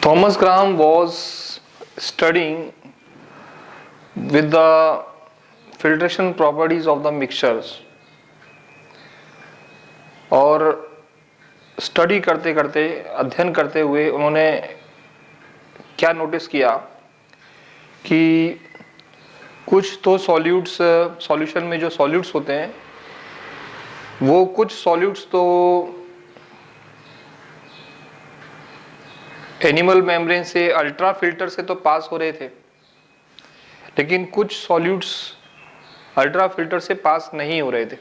Thomas Graham was studying with the filtration properties of the mixtures और study करते करते अध्ययन करते हुए उन्होंने क्या नोटिस किया कि कुछ तो सॉल्यूशन में जो सॉल्यूट्स होते हैं वो कुछ सॉल्यूट्स तो एनिमल मेम्ब्रेन से अल्ट्रा फिल्टर से तो पास हो रहे थे, लेकिन कुछ सॉल्यूट्स अल्ट्रा फिल्टर से पास नहीं हो रहे थे।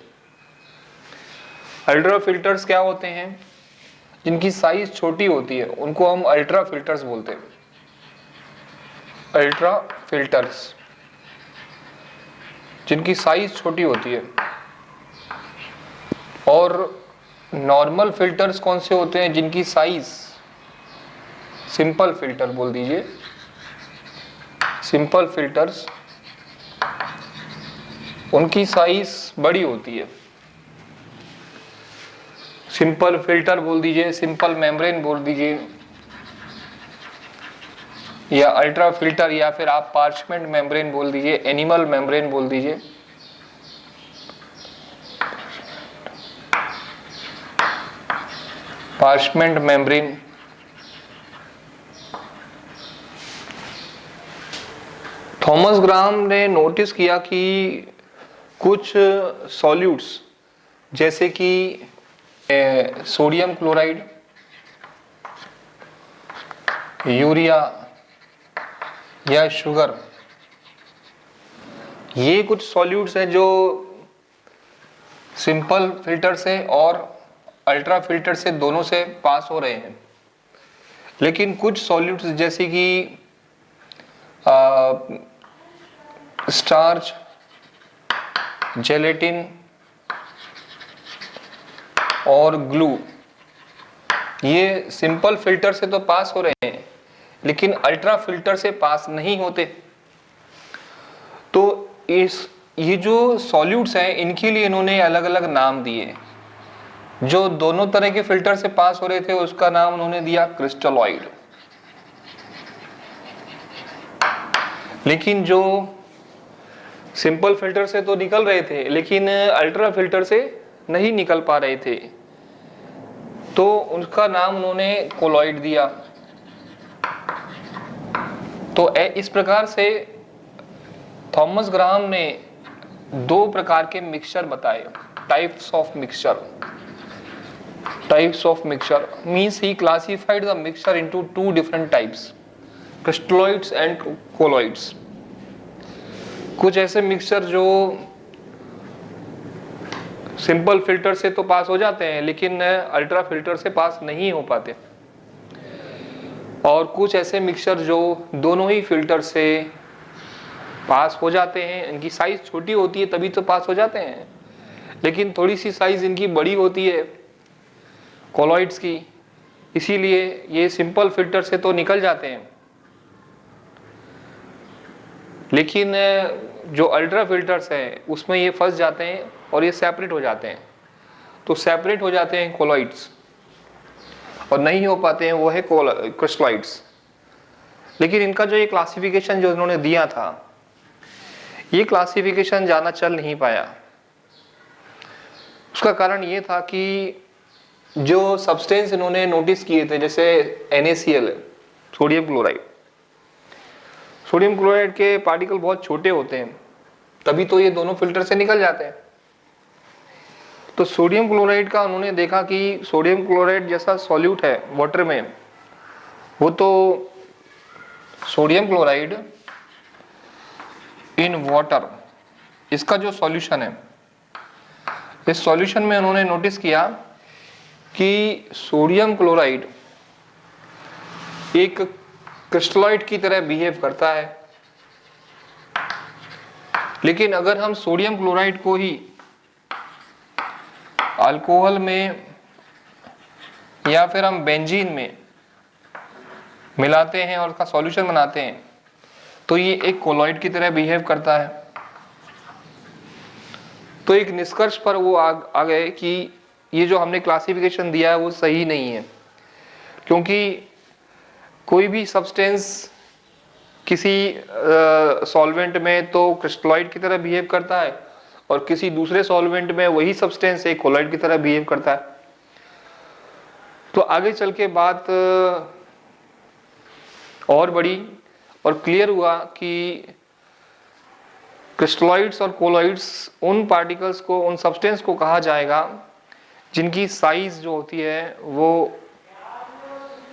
अल्ट्रा फिल्टर्स क्या होते हैं? जिनकी साइज छोटी होती है उनको हम अल्ट्रा फिल्टर्स बोलते हैं। अल्ट्रा फिल्टर्स जिनकी साइज छोटी होती है। और नॉर्मल फिल्टर्स कौन से होते हैं? जिनकी साइज, सिंपल फिल्टर बोल दीजिए, सिंपल फिल्टर्स, उनकी साइज बड़ी होती है। सिंपल फिल्टर बोल दीजिए, सिंपल मेम्ब्रेन बोल दीजिए, या अल्ट्रा फिल्टर, या फिर आप पार्चमेंट मेम्ब्रेन बोल दीजिए, एनिमल मेम्ब्रेन बोल दीजिए। पार्चमेंट मेम्ब्रेन थॉमस ग्राहम ने नोटिस किया कि कुछ सॉल्यूट्स जैसे कि सोडियम क्लोराइड, यूरिया या शुगर, ये कुछ सॉल्यूट्स हैं जो सिंपल फिल्टर से और अल्ट्रा फिल्टर से दोनों से पास हो रहे हैं। लेकिन कुछ सॉल्यूट्स जैसे कि स्टार्च, जेलेटिन और ग्लू, ये सिंपल फिल्टर से तो पास हो रहे हैं लेकिन अल्ट्रा फिल्टर से पास नहीं होते। तो ये जो सॉल्यूट्स हैं इनके लिए इन्होंने अलग अलग नाम दिए। जो दोनों तरह के फिल्टर से पास हो रहे थे उसका नाम उन्होंने दिया क्रिस्टलॉइड। लेकिन जो सिंपल फिल्टर से तो निकल रहे थे लेकिन अल्ट्रा फिल्टर से नहीं निकल पा रहे थे, तो उनका नाम उन्होंने कोलॉइड दिया। तो इस प्रकार से थॉमस ग्राहम ने दो प्रकार के मिक्सचर बताए, types of mixture. Types of mixture means he classified the mixture into two different types, crystalloids and colloids. कुछ ऐसे मिक्सचर जो सिंपल फिल्टर से तो पास हो जाते हैं लेकिन अल्ट्रा फिल्टर से पास नहीं हो पाते, और कुछ ऐसे मिक्सचर जो दोनों ही फिल्टर से पास हो जाते हैं। इनकी साइज छोटी होती है तभी तो पास हो जाते हैं, लेकिन थोड़ी सी साइज इनकी बड़ी होती है कोलॉइड्स की, इसीलिए ये सिंपल फिल्टर से तो निकल जाते हैं लेकिन जो अल्ट्रा फिल्टर्स हैं उसमें ये फंस जाते हैं और ये सेपरेट हो जाते हैं। तो सेपरेट हो जाते हैं कोलॉइड्स और नहीं हो पाते हैं वो है क्रिस्टलॉइड्स। लेकिन इनका जो ये क्लासिफिकेशन जो इन्होंने दिया था, ये क्लासिफिकेशन ज़्यादा चल नहीं पाया। उसका कारण ये था कि जो सब्सटेंस इन्होंने नोटिस किए थे, जैसे NaCl, sodium chloride, sodium chloride के पार्टिकल बहुत छोटे होते हैं तभी तो ये दोनों फिल्टर से निकल जाते हैं। तो सोडियम क्लोराइड का उन्होंने देखा कि सोडियम क्लोराइड जैसा सॉल्यूट है वाटर में, वो तो सोडियम क्लोराइड इन वाटर, इसका जो सॉल्यूशन है, इस सॉल्यूशन में उन्होंने नोटिस किया कि सोडियम क्लोराइड एक क्रिस्टलॉइड की तरह बिहेव करता है। लेकिन अगर हम सोडियम क्लोराइड को ही अल्कोहल में या फिर हम बेंजीन में मिलाते हैं और उसका सॉल्यूशन बनाते हैं तो ये एक कोलॉइड की तरह बिहेव करता है। तो एक निष्कर्ष पर वो आ गए कि ये जो हमने क्लासिफिकेशन दिया है वो सही नहीं है, क्योंकि कोई भी सब्सटेंस किसी सॉल्वेंट में तो क्रिस्टलॉइड की तरह बिहेव करता है और किसी दूसरे सॉल्वेंट में वही सब्सटेंस एक कोलॉइड की तरह बिहेव करता है। तो आगे चल के बात और बड़ी और क्लियर हुआ कि क्रिस्टलॉइड्स और कोलॉइड्स उन पार्टिकल्स को, उन सब्सटेंस को कहा जाएगा जिनकी साइज जो होती है वो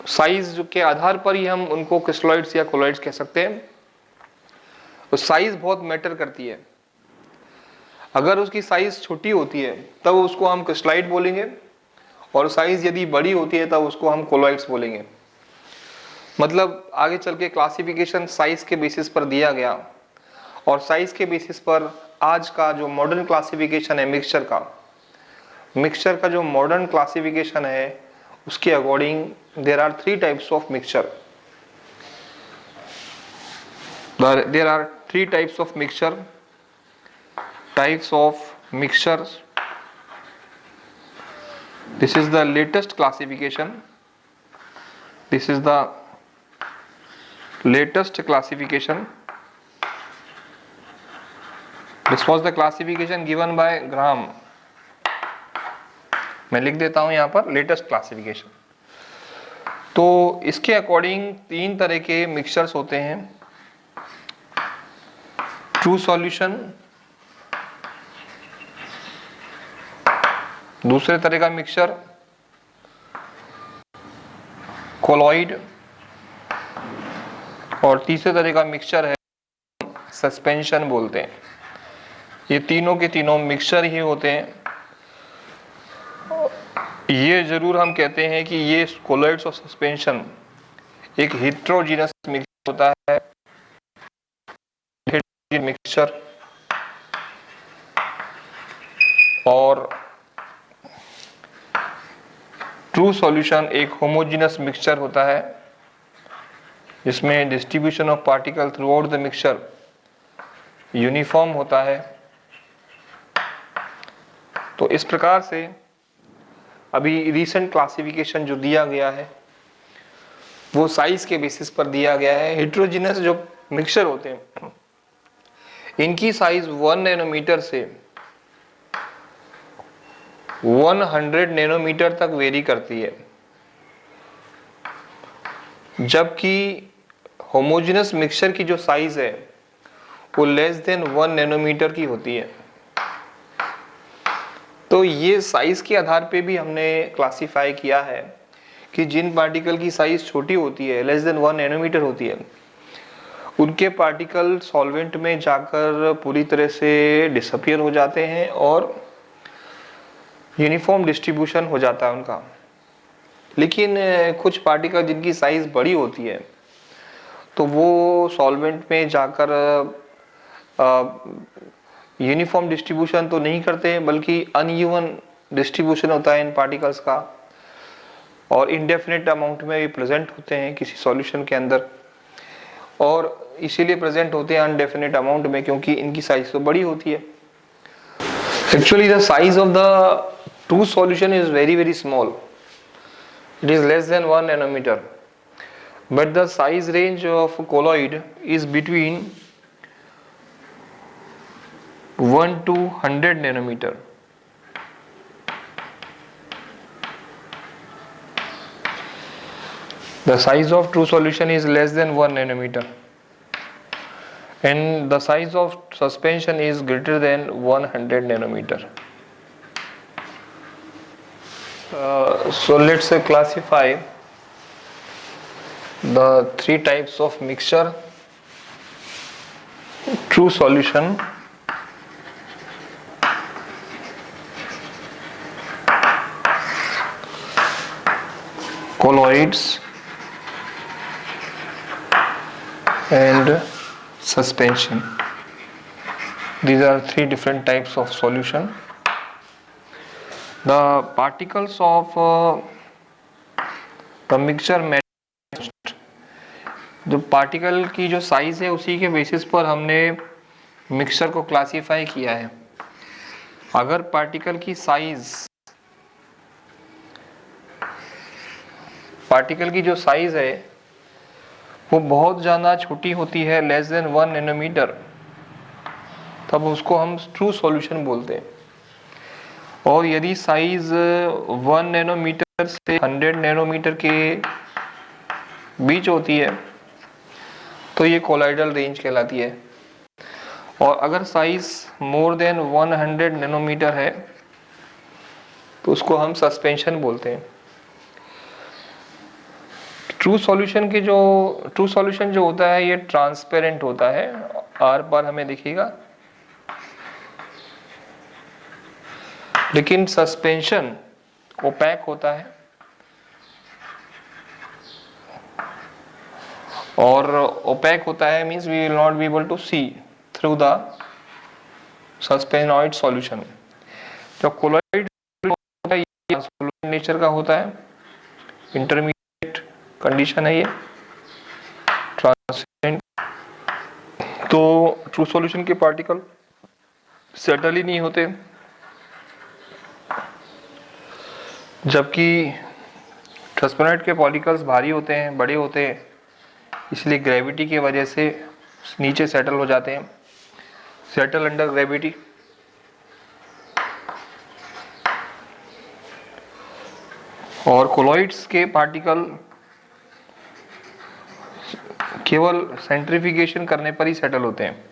साइज के आधार पर ही हम उनको क्रिस्टलॉइड्स या कोलॉइड्स कह सकते हैं। तो साइज बहुत मैटर करती है। अगर उसकी साइज छोटी होती है तब उसको हम क्रिस्टलॉइड बोलेंगे और साइज यदि बड़ी होती है तब उसको हम कोलॉइड्स बोलेंगे। मतलब आगे चल के क्लासिफिकेशन साइज के बेसिस पर दिया गया और साइज के बेसिस पर आज का जो मॉडर्न क्लासिफिकेशन है मिक्सचर का जो मॉडर्न क्लासिफिकेशन है उसके according there are 3 types of mixture. There are 3 types of mixture. This is the latest classification. This was the classification given by Graham. मैं लिख देता हूं यहां पर लेटेस्ट क्लासिफिकेशन। तो इसके अकॉर्डिंग 3 तरह के मिक्सचर्स होते हैं। ट्रू सॉल्यूशन, दूसरे तरह का मिक्सचर कोलॉइड और तीसरे तरह का मिक्सचर है सस्पेंशन बोलते हैं। ये तीनों के तीनों मिक्सचर ही होते हैं। ये जरूर हम कहते हैं कि ये कोलॉइड्स और सस्पेंशन एक हेटेरोजेनस मिक्सचर होता है। मिक्सचर और ट्रू सॉल्यूशन एक होमोजेनस मिक्सचर होता है जिसमें distribution of particle through out the mixture uniform होता है। तो इस प्रकार से अभी रिसेंट क्लासिफिकेशन जो दिया गया है वो साइज के बेसिस पर दिया गया है। हेटेरोजेनस जो मिक्सचर होते हैं इनकी साइज 1 नैनोमीटर से 100 नैनोमीटर तक वेरी करती है, जबकि होमोजेनस मिक्सचर की जो साइज है वो लेस देन 1 नैनोमीटर की होती है। तो ये साइज के आधार पे भी हमने क्लासिफाई किया है कि जिन पार्टिकल की साइज छोटी होती है, लेस देन 1 नैनोमीटर होती है, उनके पार्टिकल सॉल्वेंट में जाकर पूरी तरह से डिसअपियर हो जाते हैं और यूनिफॉर्म डिस्ट्रीब्यूशन हो जाता है उनका। लेकिन कुछ पार्टिकल जिनकी साइज बड़ी होती है तो वो सॉल्वेंट में जाकर यूनिफॉर्म डिस्ट्रीब्यूशन तो नहीं करते हैं, बल्कि अनइवन डिस्ट्रीब्यूशन होता है इन पार्टिकल्स का और इंडेफिनिट अमाउंट में भी प्रेजेंट होते हैं किसी सॉल्यूशन के अंदर। और इसीलिए प्रेजेंट होते हैं अनडेफिनिट अमाउंट में क्योंकि इनकी साइज तो बड़ी होती है। Actually the size of the true solution is very small. It is less than 1 nanometer, but the size range of colloid is between 1 to 100 nanometer. The size of true solution is less than 1 nanometer, and the size of suspension is greater than 100 nanometer. So let's classify the 3 types of mixture: true solution, colloids, and suspension. These are 3 different types of solution. The particles of the mixture matched, जो particle की जो size है उसी के basis पर हमने mixture को classify किया है। अगर पार्टिकल की जो साइज है वो बहुत ज़्यादा छोटी होती है, लेस देन 1 नैनोमीटर, तब उसको हम ट्रू सॉल्यूशन बोलते हैं। और यदि साइज 1 नैनोमीटर से 100 नैनोमीटर के बीच होती है तो ये कोलाइडल रेंज कहलाती है। और अगर साइज मोर देन 100 नैनोमीटर है तो उसको हम सस्पेंशन बोलते हैं। ट्रू सॉल्यूशन जो होता है ये ट्रांसपेरेंट होता है, आर पार हमें दिखेगा, लेकिन सस्पेंशन ओपैक होता है और ओपैक होता है means we will not be able to see through the suspensoid solution. जो कोलॉइड होता है ये नेचर का होता है, इंटरमीडिएट कंडीशन है ये, ट्रांसपेरेंट। तो ट्रू सॉल्यूशन के पार्टिकल सेटल ही नहीं होते, जबकि ट्रांसपेरेंट के पार्टिकल्स भारी होते हैं, बड़े होते हैं, इसलिए ग्रेविटी की वजह से नीचे सेटल हो जाते हैं, सेटल अंडर ग्रेविटी। और कोलॉइड्स के पार्टिकल केवल सेंट्रीफ्यूगेशन करने पर ही सेटल होते हैं,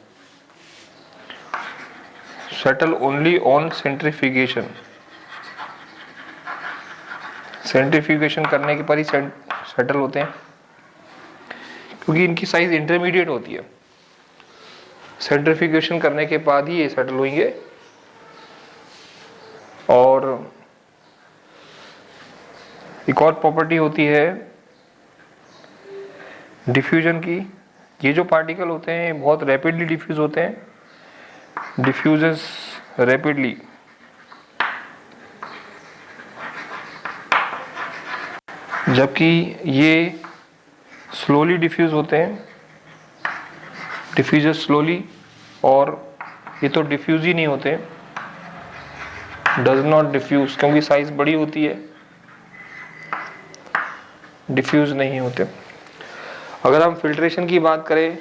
settle only on centrifugation. Centrifugation करने के पर ही सेटल होते हैं, क्योंकि इनकी साइज इंटरमीडिएट होती है। सेंट्रीफ्यूगेशन करने के बाद ही ये सेटल होंगे। और एक और प्रॉपर्टी होती है डिफ्यूजन की। ये जो पार्टिकल होते हैं बहुत रैपिडली डिफ्यूज होते हैं, डिफ्यूजेस रैपिडली। जबकि ये स्लोली डिफ्यूज होते हैं, डिफ्यूजेस स्लोली। और ये तो डिफ्यूज ही नहीं होते, डज नॉट डिफ्यूज, क्योंकि साइज बड़ी होती है, डिफ्यूज नहीं होते। अगर हम फिल्ट्रेशन की बात करें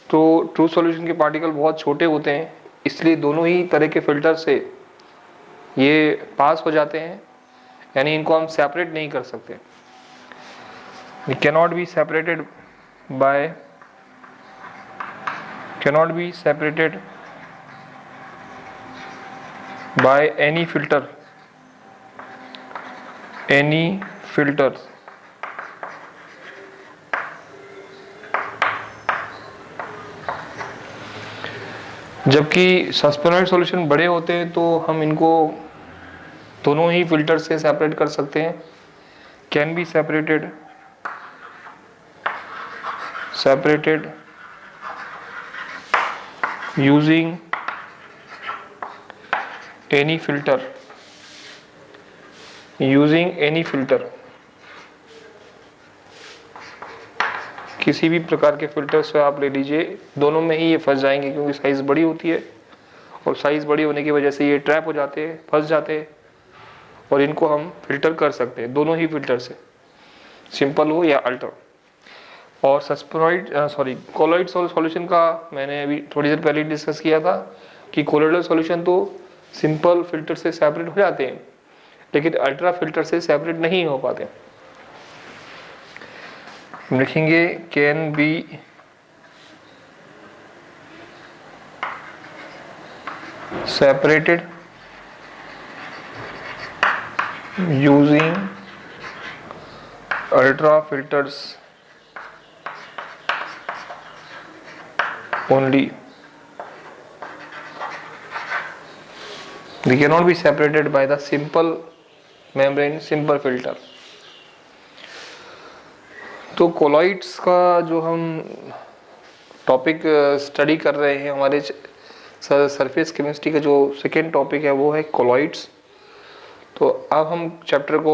तो ट्रू सॉल्यूशन के पार्टिकल बहुत छोटे होते हैं, इसलिए दोनों ही तरह के फिल्टर से ये पास हो जाते हैं, यानी इनको हम सेपरेट नहीं कर सकते। It cannot be separated by any filter, जबकि सस्पेनॉइड सॉल्यूशन बड़े होते हैं तो हम इनको दोनों ही फिल्टर से सेपरेट कर सकते हैं, can be separated using any filter, किसी भी प्रकार के फिल्टर से आप ले लीजिए, दोनों में ही ये फंस जाएंगे, क्योंकि साइज बड़ी होती है और साइज बड़ी होने की वजह से ये ट्रैप हो जाते हैं, फंस जाते हैं। और इनको हम फिल्टर कर सकते हैं दोनों ही फिल्टर से, सिंपल हो या अल्टर। और कोलॉइड सॉल्यूशन का मैंने अभी थोड़ी देर पहले डिस्कस किया था कि कोलॉइडल सॉल्यूशन तो सिंपल फिल्टर से सेपरेट हो जाते हैं, लेकिन अल्ट्रा फिल्टर से सेपरेट नहीं हो पाते। लिखेंगे can be separated using ultra filters only. They cannot be separated by the simple membrane, simple filter. तो कोलॉइड्स का जो हम टॉपिक स्टडी कर रहे हैं, हमारे सरफेस केमिस्ट्री का जो सेकेंड टॉपिक है वो है कोलॉइड्स। तो अब हम चैप्टर को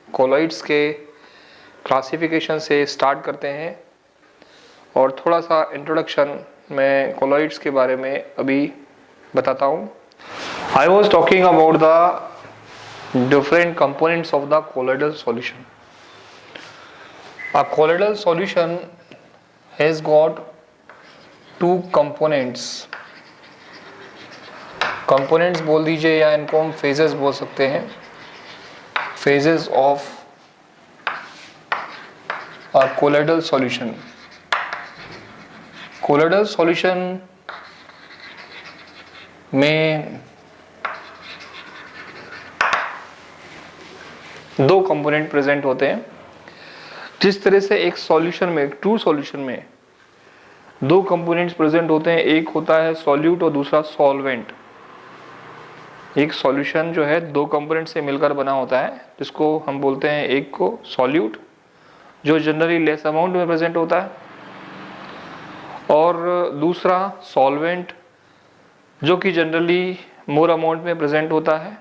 कोलॉइड्स के क्लासिफिकेशन से स्टार्ट करते हैं और थोड़ा सा इंट्रोडक्शन मैं कोलॉइड्स के बारे में अभी बताता हूँ। I was talking about the different components of the colloidal solution. A colloidal solution has got two components. Components बोल दीजिए या इनको हम फेजेस बोल सकते हैं. Phases of a colloidal solution. colloidal solution में दो कंपोनेंट प्रेजेंट होते हैं. जिस तरह से एक सॉल्यूशन में, एक ट्रू सॉल्यूशन में दो कंपोनेंट्स प्रेजेंट होते हैं, एक होता है सॉल्यूट और दूसरा सॉल्वेंट. एक सॉल्यूशन जो है दो कंपोनेंट से मिलकर बना होता है, जिसको हम बोलते हैं एक को सॉल्यूट, जो जनरली लेस अमाउंट में प्रेजेंट होता है, और दूसरा सॉल्वेंट, जो कि जनरली मोर अमाउंट में प्रेजेंट होता है.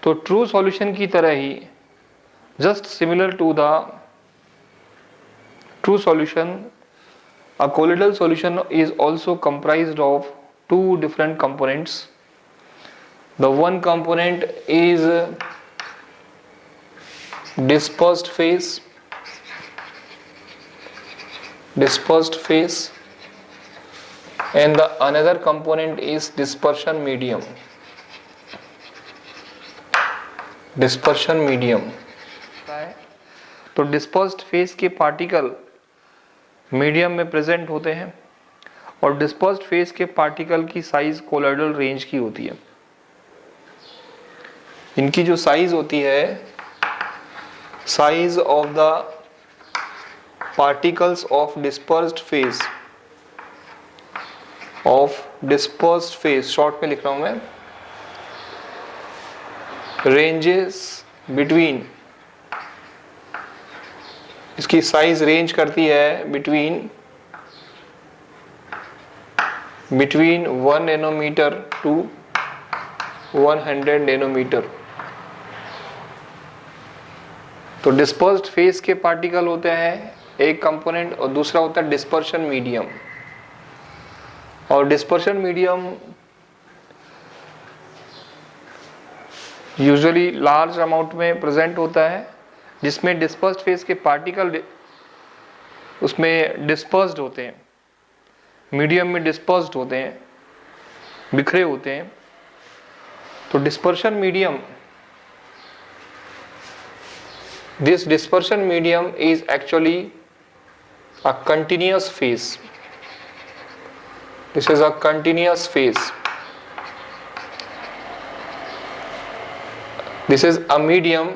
तो ट्रू सॉल्यूशन की तरह ही, just similar to the true solution, a colloidal solution is also comprised of two different components. The one component is dispersed phase, and the another component is dispersion medium. तो dispersed phase के particle medium में present होते हैं और dispersed phase के particle की size colloidal range की होती है. इनकी जो साइज होती है, size of the particles of dispersed phase, short में लिख रहा हूं मैं, रेंजेस बिटवीन, इसकी साइज रेंज करती है बिटवीन 1 नैनोमीटर टू 100 नैनोमीटर. तो डिस्पर्स्ड फेज के पार्टिकल होते हैं एक कंपोनेंट, और दूसरा होता है डिस्पर्शन मीडियम. और dispersion medium usually large amount में प्रेजेंट होता है, जिसमें डिस्पर्स्ड फेज के पार्टिकल उसमें डिस्पर्स्ड होते हैं, मीडियम में डिस्पर्स्ड होते हैं, बिखरे होते हैं. तो dispersion medium, this dispersion medium is actually a continuous phase. This is a continuous phase. This is a medium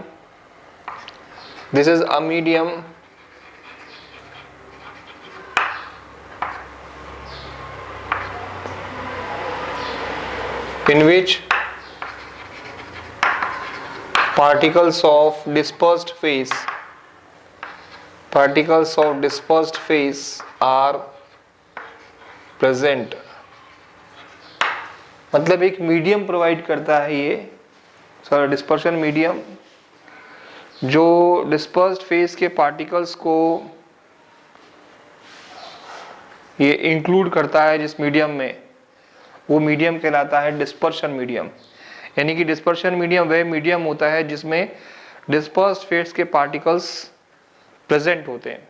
in which particles of dispersed phase are present. मतलब एक मीडियम प्रोवाइड करता है ये डिस्पर्शन मीडियम, जो dispersed phase के particles को ये include करता है जिस मीडियम में, वो मीडियम कहलाता है डिस्पर्शन मीडियम. यानी कि डिस्पर्शन मीडियम वह मीडियम होता है जिसमें डिस्पर्स्ड फेज के पार्टिकल्स प्रेजेंट होते हैं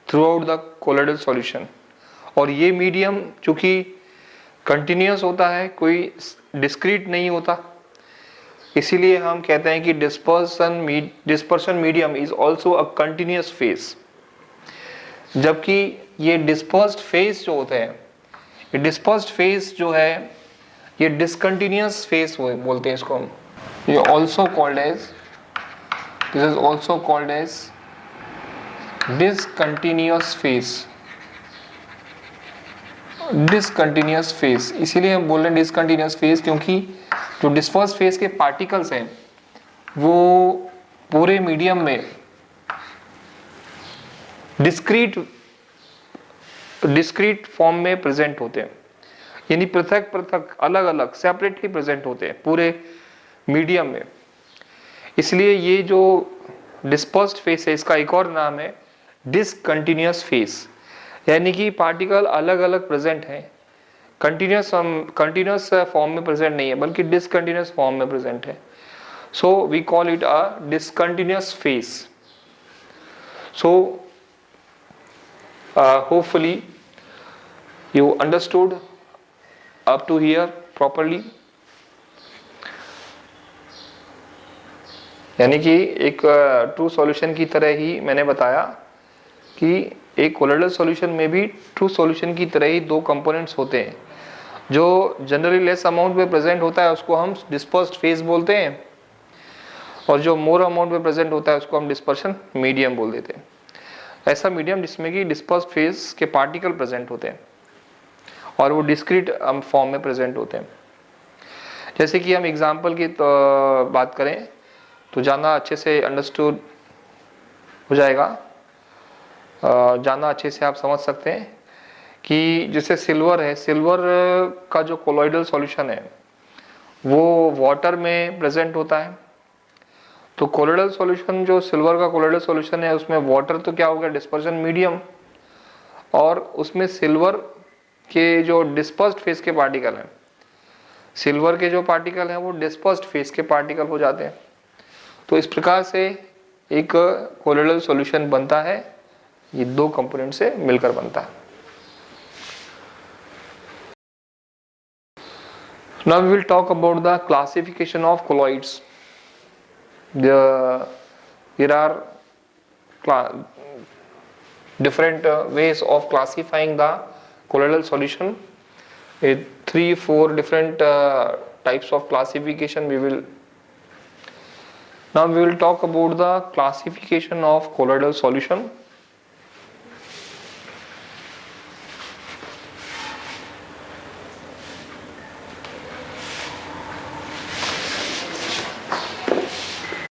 through out the colloidal solution. और ये मीडियम चूंकि कंटिन्यूअस होता है, कोई डिस्क्रीट नहीं होता, इसीलिए हम कहते हैं कि dispersion medium is also a continuous phase. जबकि ये डिस्पर्स्ड फेज जो होते हैं, ये डिस्पर्स्ड फेज जो है ये डिसकंटिन्यूअस फेज बोलते हैं इसको हम. ये also called as, this is also called as discontinuous phase. इसीलिए हम बोल रहे हैं डिसकंटिन्यूअस फेज, क्योंकि जो डिस्पर्स्ड फेज के पार्टिकल्स हैं वो पूरे मीडियम में डिस्क्रीट फॉर्म में प्रेजेंट होते हैं, यानी पृथक पृथक अलग अलग सेपरेटली प्रेजेंट होते हैं पूरे मीडियम में. इसलिए ये जो डिस्पर्स्ड फेज है, इसका एक और नाम है डिसकंटिन्यूअस फेज. यानी कि पार्टिकल अलग अलग प्रेजेंट हैं, कंटिन्यूअस फॉर्म में प्रेजेंट नहीं है, बल्कि डिसकंटिन्यूअस फॉर्म में प्रेजेंट है. So we call it a discontinuous phase. So hopefully you understood up to here properly. यानी कि एक ट्रू सॉल्यूशन की तरह ही मैंने बताया कि एक कोलोइडल सॉल्यूशन में भी ट्रू सॉल्यूशन की तरह ही दो कंपोनेंट्स होते हैं। जो जनरली लेस अमाउंट में प्रेजेंट होता है उसको हम डिस्पर्स्ड फेज बोलते हैं, और जो मोर अमाउंट में प्रेजेंट होता है उसको हम डिस्पर्शन मीडियम बोल देते हैं। ऐसा मीडियम जिसमें कि डिस्पर्स्ड फेज के पार्टिकल प्रेजेंट होते हैं और वो डिस्क्रीट फॉर्म में प्रेजेंट होते हैं। जैसे कि हम एग्जांपल की बात करें तो ज़्यादा अच्छे से अंडरस्टूड हो जाएगा, ज़्यादा अच्छे से आप समझ सकते हैं कि जैसे सिल्वर है, सिल्वर का जो कोलोइडल सॉल्यूशन है वो वाटर में प्रेजेंट होता है। तो कोलोइडल सॉल्यूशन जो सिल्वर का कोलोइडल सॉल्यूशन है उसमें वाटर तो क्या हो गया, डिस्पर्शन मीडियम, और उसमें सिल्वर के जो डिस्पर्स्ड फेज के पार्टिकल हैं, सिल्वर के जो पार्टिकल हैं वो डिस्पर्स्ड फेज के पार्टिकल हो जाते हैं। तो इस प्रकार से एक कोलोइडल सॉल्यूशन बनता है, ये दो कंपोनेंट से मिलकर बनता है। Now we will talk about the classification of colloids. There are different ways of classifying the colloidal solution. 3-4 different types of classification Now we will talk about the classification of colloidal solution.